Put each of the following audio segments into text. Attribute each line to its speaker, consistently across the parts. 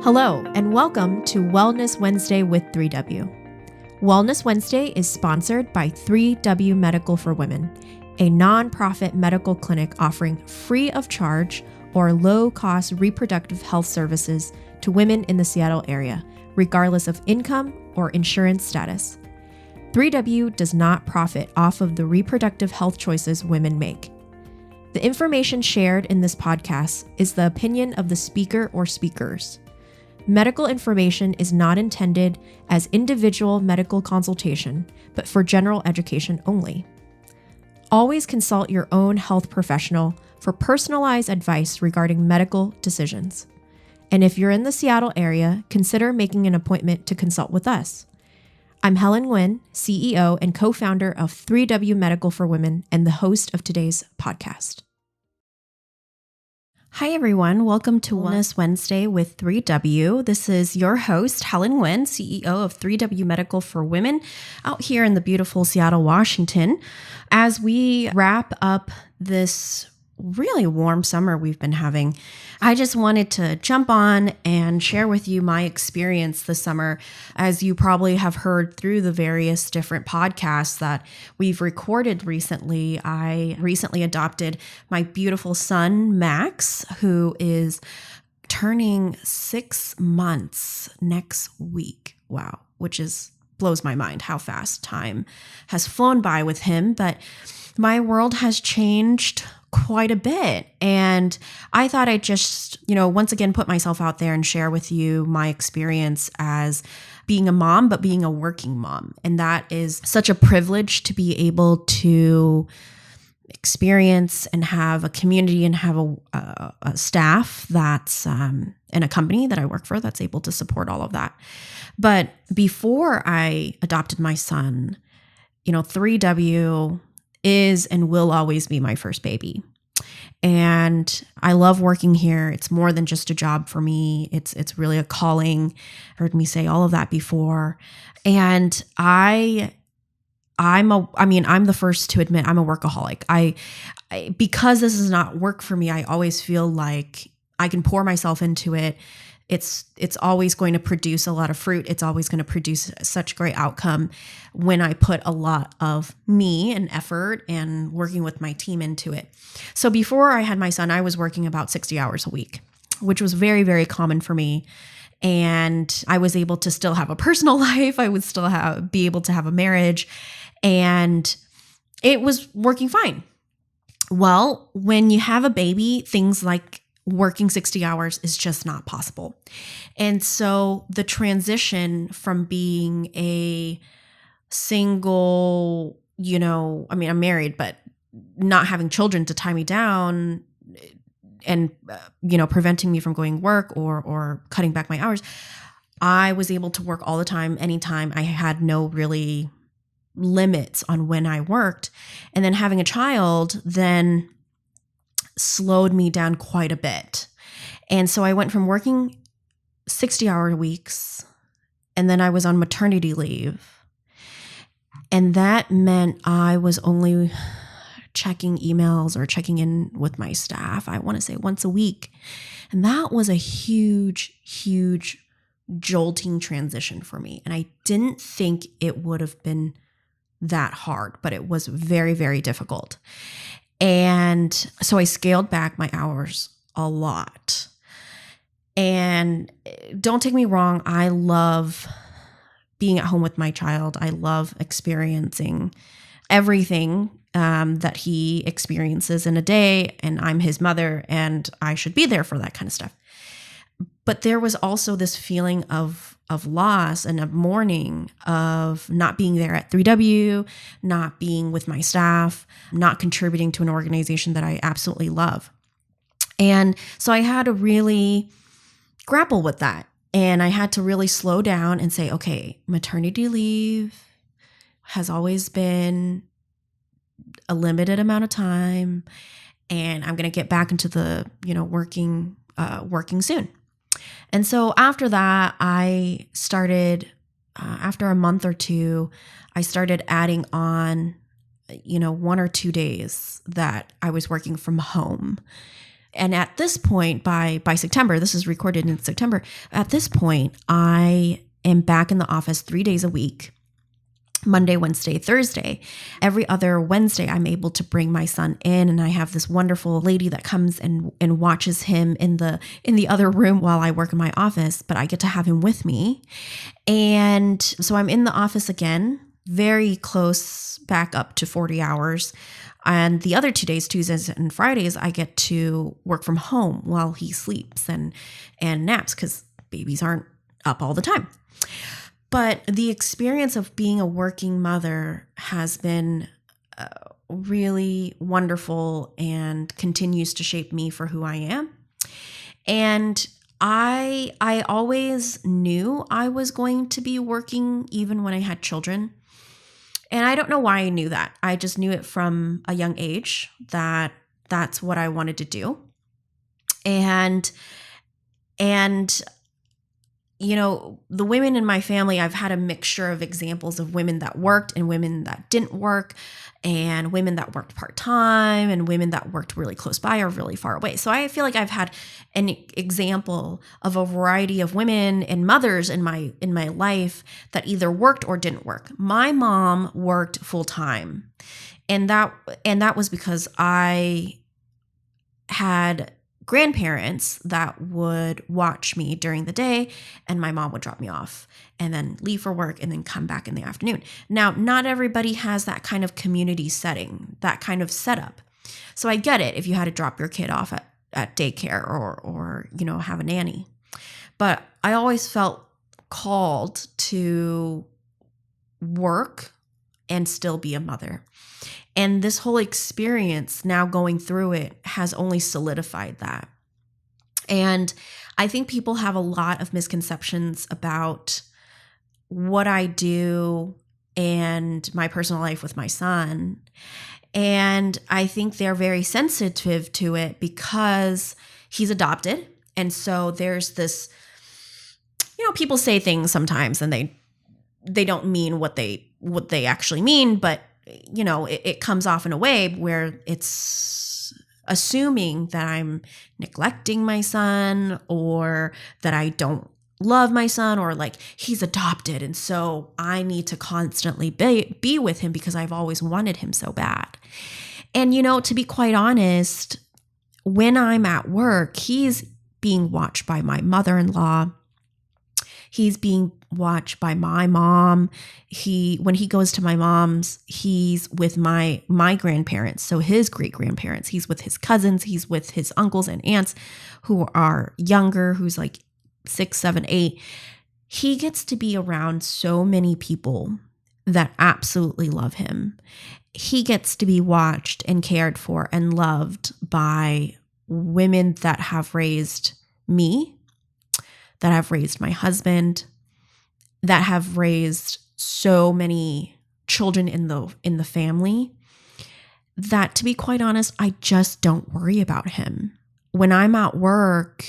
Speaker 1: Hello, and welcome to Wellness Wednesday with 3W. Wellness Wednesday is sponsored by 3W Medical for Women, a nonprofit medical clinic offering free of charge or low-cost reproductive health services to women in the Seattle area, regardless of income or insurance status. 3W does not profit off of the reproductive health choices women make. The information shared in this podcast is the opinion of the speaker or speakers. Medical information is not intended as individual medical consultation, but for general education only. Always consult your own health professional for personalized advice regarding medical decisions. And if you're in the Seattle area, consider making an appointment to consult with us. I'm Helen Nguyen, CEO and co-founder of 3W Medical for Women and the host of today's podcast. Hi, everyone. Welcome to Wellness Wednesday with 3W. This is your host, Helen Nguyen, CEO of 3W Medical for Women, out here in the beautiful Seattle, Washington. As we wrap up this really warm summer we've been having, I just wanted to jump on and share with you my experience this summer. As you probably have heard through the various different podcasts that we've recorded recently, I recently adopted my beautiful son, Max, who is turning 6 months next week. Wow, which blows my mind how fast time has flown by with him. But my world has changed quite a bit. And I thought I'd just, once again, put myself out there and share with you my experience as being a mom, but being a working mom. And that is such a privilege to be able to experience and have a community and have a staff that's in a company that I work for that's able to support all of that. But before I adopted my son, 3W is and will always be my first baby. And I love working here. It's more than just a job for me. It's really a calling. Heard me say all of that before. And I'm the first to admit I'm a workaholic. I because this is not work for me, I always feel like I can pour myself into it. It's always going to produce a lot of fruit. It's always going to produce such great outcome when I put a lot of me and effort and working with my team into it. So before I had my son, I was working about 60 hours a week, which was very, very common for me. And I was able to still have a personal life. I would still be able to have a marriage, and it was working fine. Well, when you have a baby, things like working 60 hours is just not possible. And so the transition from being a single, I'm married, but not having children to tie me down and, preventing me from going to work or cutting back my hours, I was able to work all the time, anytime. I had no really limits on when I worked. And then having a child then slowed me down quite a bit. And so I went from working 60-hour weeks, and then I was on maternity leave. And that meant I was only checking emails or checking in with my staff, I want to say once a week. And that was a huge, huge jolting transition for me. And I didn't think it would have been that hard, but it was very, very difficult. And so I scaled back my hours a lot. And don't take me wrong, I love being at home with my child. I love experiencing everything that he experiences in a day, and I'm his mother, and I should be there for that kind of stuff. But there was also this feeling of loss and of mourning, of not being there at 3W, not being with my staff, not contributing to an organization that I absolutely love. And so I had to really grapple with that. And I had to really slow down and say, okay, maternity leave has always been a limited amount of time, and I'm going to get back into the, working soon. And so after that, I started, after a month or two, I started adding on, 1 or 2 days that I was working from home And at this point, by September, this is recorded in September, at this point, I am back in the office 3 days a week. Monday, Wednesday, Thursday. Every other Wednesday, I'm able to bring my son in, and I have this wonderful lady that comes and watches him in the other room while I work in my office, but I get to have him with me. And so I'm in the office again, very close, back up to 40 hours. And the other 2 days, Tuesdays and Fridays, I get to work from home while he sleeps and naps, because babies aren't up all the time. But the experience of being a working mother has been really wonderful and continues to shape me for who I am. And I always knew I was going to be working even when I had children. And I don't know why I knew that. I just knew it from a young age that that's what I wanted to do. And you know, the women in my family, I've had a mixture of examples of women that worked and women that didn't work, and women that worked part-time and women that worked really close by or really far away. So I feel like I've had an example of a variety of women and mothers in my life that either worked or didn't work. My mom worked full-time, and that was because I had grandparents that would watch me during the day, and my mom would drop me off and then leave for work and then come back in the afternoon. Now, not everybody has that kind of community setting, that kind of setup. So I get it if you had to drop your kid off at daycare or you know, have a nanny. But I always felt called to work and still be a mother. And this whole experience, now going through it, has only solidified that. And I think people have a lot of misconceptions about what I do and my personal life with my son. And I think they're very sensitive to it because he's adopted. And so there's this, you know, people say things sometimes and they don't mean what they actually mean, but you know, it comes off in a way where it's assuming that I'm neglecting my son, or that I don't love my son, or like he's adopted and so I need to constantly be with him because I've always wanted him so bad. And you know, to be quite honest, when I'm at work, he's being watched by my mother-in-law. He's being watched by my mom. When he goes to my mom's, he's with my grandparents, so his great-grandparents. He's with his cousins. He's with his uncles and aunts who are younger, who's like 6, 7, 8. He gets to be around so many people that absolutely love him. He gets to be watched and cared for and loved by women that have raised me, that have raised my husband, that have raised so many children in the family, that, to be quite honest, I just don't worry about him. When I'm at work,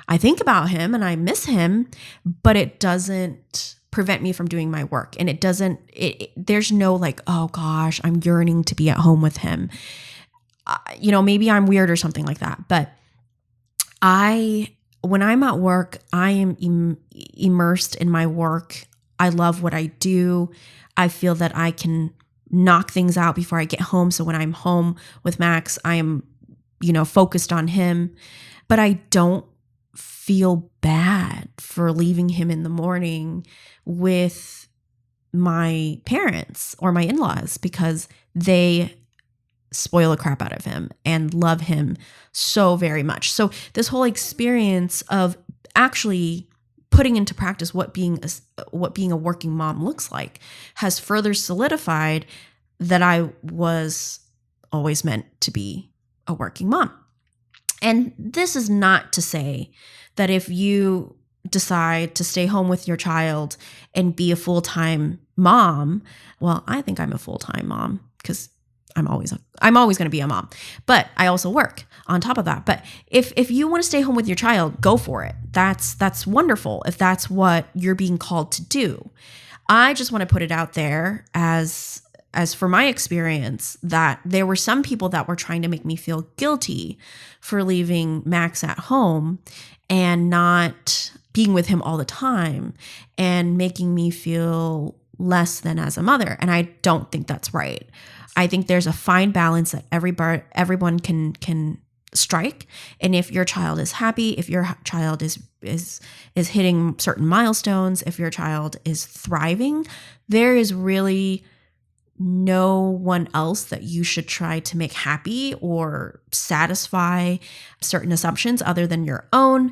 Speaker 1: I think about him and I miss him, but it doesn't prevent me from doing my work. And there's no like, oh gosh, I'm yearning to be at home with him. You know, maybe I'm weird or something like that, but when I'm at work, I am immersed in my work. I love what I do. I feel that I can knock things out before I get home. So when I'm home with Max, I am, you know, focused on him. But I don't feel bad for leaving him in the morning with my parents or my in-laws, because they spoil the crap out of him and love him so very much. So this whole experience of actually putting into practice what being a working mom looks like has further solidified that I was always meant to be a working mom. And this is not to say that if you decide to stay home with your child and be a full-time mom, well, I think I'm a full-time mom because I'm always going to be a mom, but I also work on top of that. But if you want to stay home with your child, go for it. That's wonderful if that's what you're being called to do. I just want to put it out there as as for my experience, that there were some people that were trying to make me feel guilty for leaving Max at home and not being with him all the time and making me feel less than as a mother. And I don't think that's right. I think there's a fine balance that everyone can strike. And if your child is happy, if your child is hitting certain milestones, if your child is thriving, there is really no one else that you should try to make happy or satisfy certain assumptions other than your own.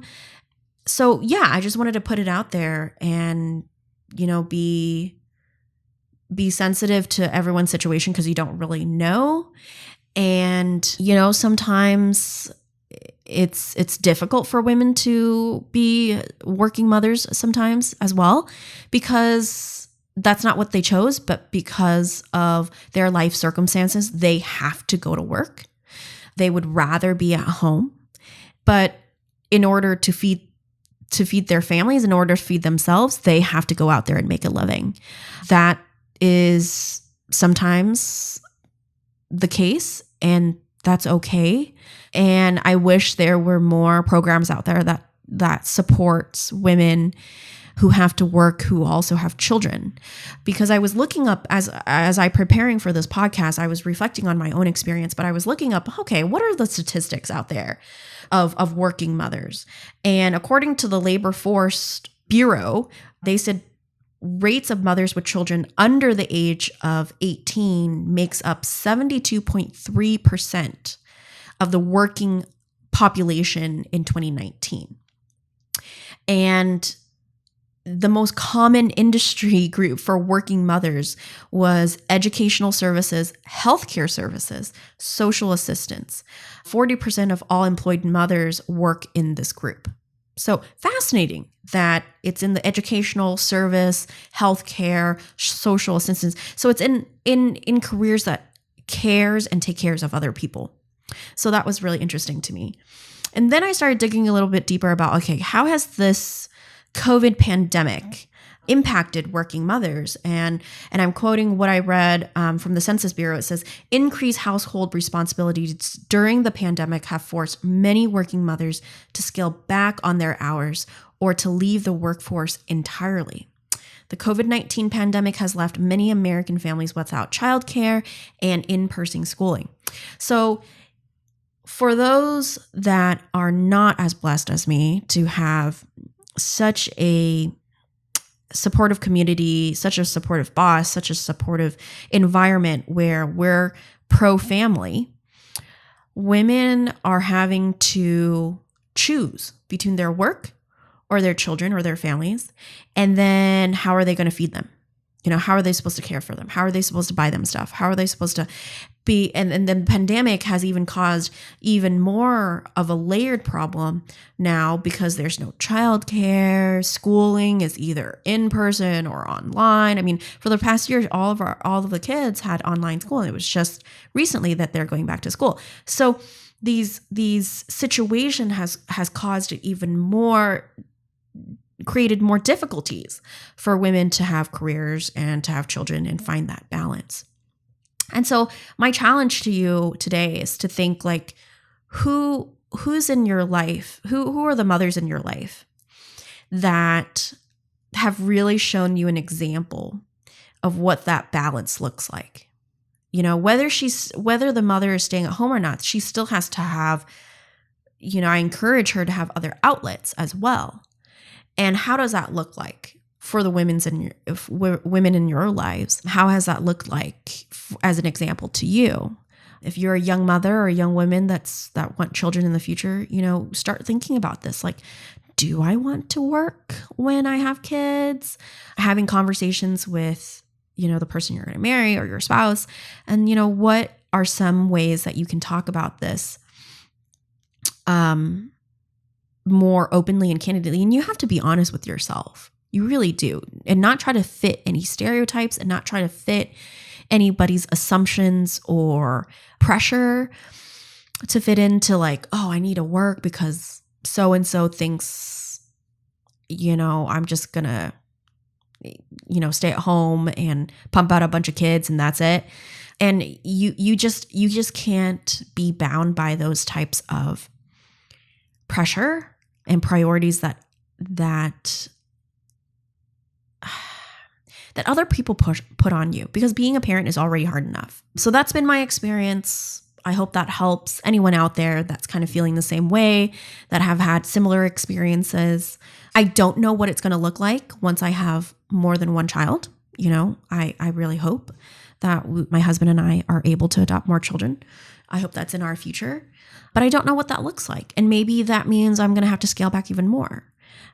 Speaker 1: So yeah, I just wanted to put it out there and, be sensitive to everyone's situation because you don't really know. And, sometimes it's difficult for women to be working mothers sometimes as well, because that's not what they chose, but because of their life circumstances, they have to go to work. They would rather be at home, but in order to feed their families, in order to feed themselves, they have to go out there and make a living. That is sometimes the case, and that's okay. And I wish there were more programs out there that supports women who have to work, who also have children. Because I was looking up, as I preparing for this podcast, I was reflecting on my own experience, but I was looking up, okay, what are the statistics out there of working mothers? And according to the Labor Force Bureau, they said rates of mothers with children under the age of 18 makes up 72.3% of the working population in 2019. And the most common industry group for working mothers was educational services, healthcare services, social assistance. 40% of all employed mothers work in this group. So fascinating that it's in the educational service, healthcare, social assistance. So it's in careers that cares and take cares of other people. So that was really interesting to me. And then I started digging a little bit deeper about, okay, how has this COVID pandemic impacted working mothers? And I'm quoting what I read from the Census Bureau. It says, increased household responsibilities during the pandemic have forced many working mothers to scale back on their hours or to leave the workforce entirely. The COVID-19 pandemic has left many American families without childcare and in-person schooling. So for those that are not as blessed as me to have such a supportive community, such a supportive boss, such a supportive environment where we're pro-family, women are having to choose between their work or their children or their families, and then how are they going to feed them? How are they supposed to care for them? How are they supposed to buy them stuff? How are they supposed to be? And the pandemic has even caused even more of a layered problem now because there's no childcare. Schooling is either in person or online. I mean, for the past year, all of the kids had online school. And it was just recently that they're going back to school. So these situation has caused it even more, created more difficulties for women to have careers and to have children and find that balance. And so my challenge to you today is to think like, who's in your life? Who are the mothers in your life that have really shown you an example of what that balance looks like? Whether the mother is staying at home or not, she still has to have, I encourage her to have other outlets as well. And how does that look like for the women in your lives? How has that looked like as an example to you? If you're a young mother or a young woman that want children in the future, start thinking about this. Like, do I want to work when I have kids? Having conversations with, the person you're going to marry or your spouse. And, what are some ways that you can talk about this more openly and candidly? And you have to be honest with yourself. You really do. And not try to fit any stereotypes and not try to fit anybody's assumptions or pressure to fit into like, oh, I need to work because so-and-so thinks, I'm just going to, stay at home and pump out a bunch of kids and that's it. And you just can't be bound by those types of pressure and priorities that other people put on you, because being a parent is already hard enough. So that's been my experience. I hope that helps anyone out there that's kind of feeling the same way, that have had similar experiences. I don't know what it's going to look like once I have more than one child. I really hope that my husband and I are able to adopt more children. I hope that's in our future, but I don't know what that looks like. And maybe that means I'm going to have to scale back even more.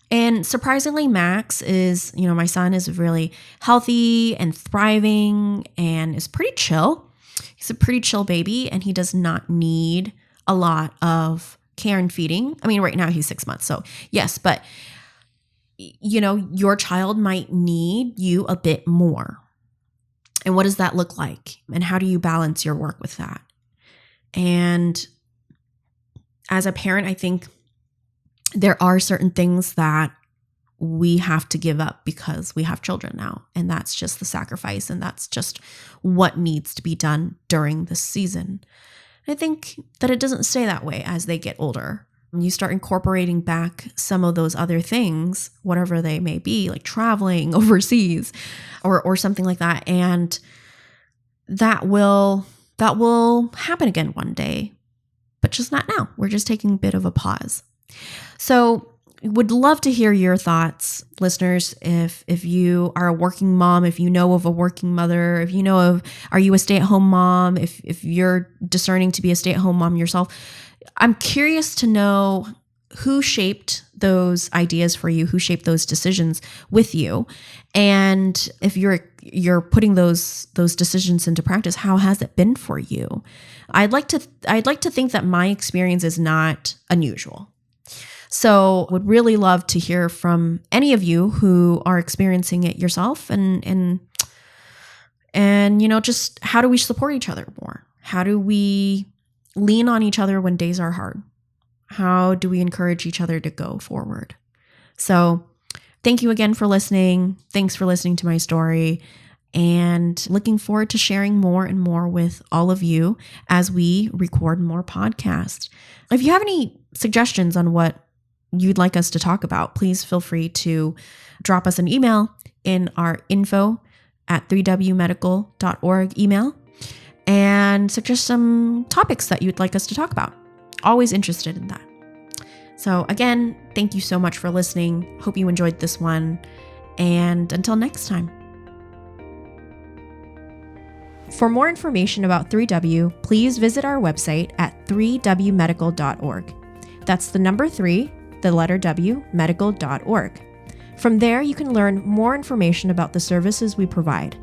Speaker 1: And surprisingly, Max is, my son is really healthy and thriving and is pretty chill. He's a pretty chill baby, and he does not need a lot of care and feeding. I mean, right now he's 6 months, so yes, but your child might need you a bit more. And what does that look like? And how do you balance your work with that? And as a parent, I think there are certain things that we have to give up because we have children now. And that's just the sacrifice. And that's just what needs to be done during this season. I think that it doesn't stay that way as they get older. When you start incorporating back some of those other things, whatever they may be, like traveling overseas or something like that. And that will happen again one day, but just not now. We're just taking a bit of a pause. So would love to hear your thoughts, listeners. If you are a working mom, if you know of a working mother, if you know of, are you a stay-at-home mom? If you're discerning to be a stay-at-home mom yourself, I'm curious to know who shaped those ideas for you, who shaped those decisions with you. And if you're putting those decisions into practice, how has it been for you? I'd like to think that my experience is not unusual. So would really love to hear from any of you who are experiencing it yourself, and just how do we support each other more? How do we lean on each other when days are hard? How do we encourage each other to go forward? So thank you again for listening. Thanks for listening to my story, and looking forward to sharing more and more with all of you as we record more podcasts. If you have any suggestions on what you'd like us to talk about, please feel free to drop us an email in our info@3wmedical.org email and suggest some topics that you'd like us to talk about. Always interested in that. So again, thank you so much for listening. Hope you enjoyed this one. And until next time. For more information about 3W, please visit our website at 3wmedical.org. That's the number 3, the letter W, medical.org. From there, you can learn more information about the services we provide,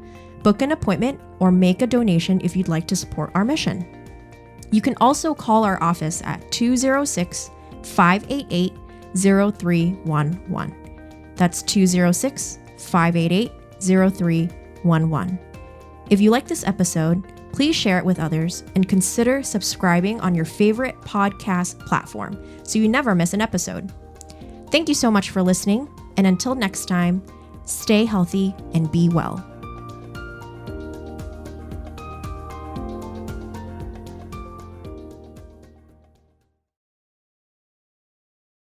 Speaker 1: book an appointment, or make a donation if you'd like to support our mission. You can also call our office at 206-588-0311. That's 206-588-0311. If you like this episode, please share it with others and consider subscribing on your favorite podcast platform so you never miss an episode. Thank you so much for listening, and until next time, stay healthy and be well.